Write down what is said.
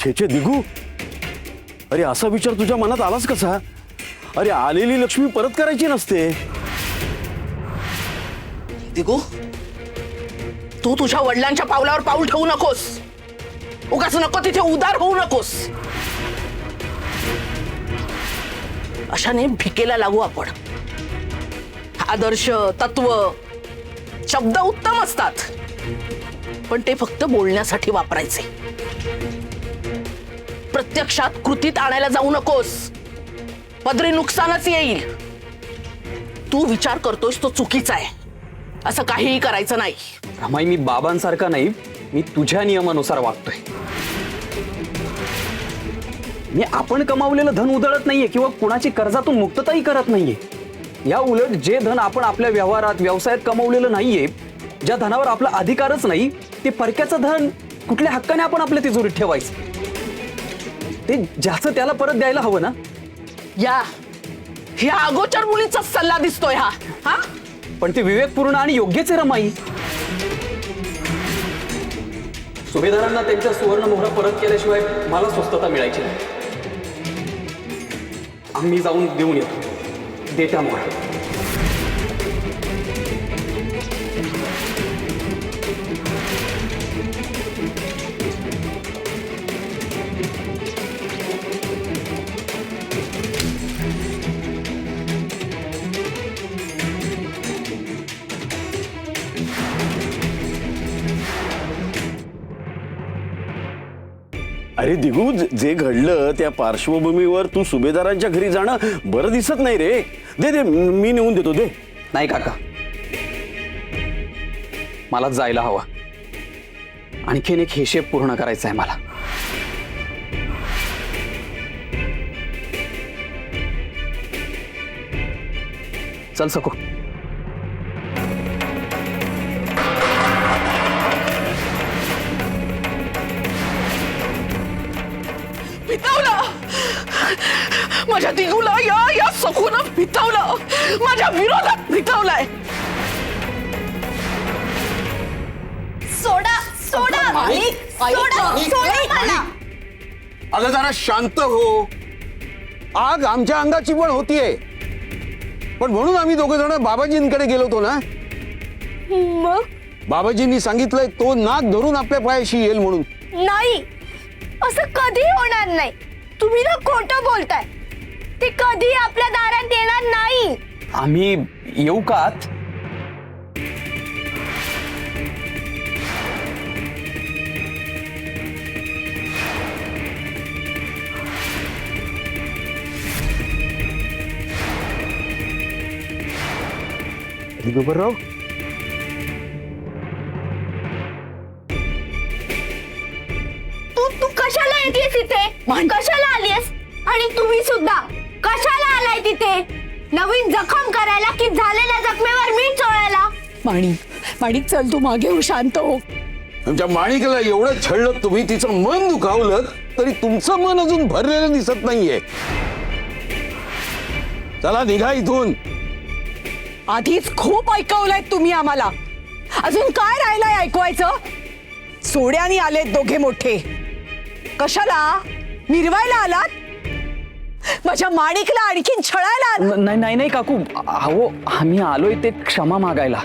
छे छे दिगू, अरे असा विचार तुझ्या मनात आलाच कसा? अरे आलेली लक्ष्मी परत करायची नसते. दिगू, तू तुझ्या वडिलांच्या पावलावर पाऊल ठेवू नकोस. उगाच नको तिथे उदार होऊ नकोस. अशाने भिकेला लागू आपण. आदर्श, तत्व, शब्द उत्तम असतात, पण ते फक्त बोलण्यासाठी वापरायचे. प्रत्यक्षात कृतीत आणायला जाऊ नकोस. पदरी नुकसानच येईल. तू विचार करतोस तो चुकीचा आहे. असं काहीही करायचं नाही. रमाई, मी बाबांसारखा नाही, मी तुझ्या नियमानुसार वागतोय. मी आपण कमावलेलं धन उधळत नाहीये किंवा कुणाची कर्जातून मुक्तताही करत नाहीये. या उलट जे धन आपण आपल्या व्यवहारात व्यवसायात कमावलेलं नाहीये, ज्या धनावर आपला अधिकारच नाही, ते परक्याचं धन कुठल्या हक्काने आपण आपल्या तिजोरीत ठेवायचं? ते ज्याचं त्याला परत द्यायला हवं ना. या अगोचर मुलीचा सल्ला दिसतोय हा. हा, पण ते विवेकपूर्ण आणि योग्यच आहे रमाई. सुभेदारांना त्यांच्या सुवर्ण मोहरा परत केल्याशिवाय मला स्वस्थता मिळायची नाही. आम्ही जाऊन देऊन येतो. देत्या मोहरा. अरे दिगू, जे घडलं त्या पार्श्वभूमीवर तू सुभेदारांच्या घरी जाणं बरं दिसत नाही रे. दे दे, मी नेऊन देतो. दे. नाही काका, मला जायला हवा. आणखीन एक हिशेब पूर्ण करायचा आहे मला. चल सको. पितावलं माझ्या दिगूला. या सखून पितावलं. माझ्या विरोधात पितावलाय. सोडा सोडा सोडा सोडा मला. अगं जरा शांत हो. आग आमच्या अंगाची पण होतीये, पण म्हणून आम्ही दोघे जण बाबाजींकडे गेलो होतो ना. मग बाबाजींनी सांगितलंय तो नाग धरून आपल्या पायाशी येईल म्हणून. नाही, असं कधी होणार नाही. तुम्ही ना खोटं बोलताय. ते कधी आपल्या दारात येणार नाही. आम्ही येऊ का आत? दिगंबरराव, तू कशाला येतेस इथे? कशाला आलीस? आणि तुम्ही सुद्धा कशाला आलाय तिथे? नवीन जखम करायला की झालेल्या जखमेवर मीठ चोळायला? माणिक चल, तू मागे हो, शांत हो. आमच्या माणिकला एवढं छळलं तुम्ही, तिचं मन दुखावलं, तरी तुमचं मन अजून भरलेलं दिसत नाहीये. चला निघा इथून. आधीच खूप ऐकवलंय तुम्ही आम्हाला. अजून काय राहिलंय ऐकवायचं? सोड्यानी आलेत दोघे मोठे. कशाला? मिरवायला आलात? माझ्या माणिकला आणखीन छळायला आलात? नाही नाही नाही काकू, अहो आम्ही आलोय ते क्षमा मागायला.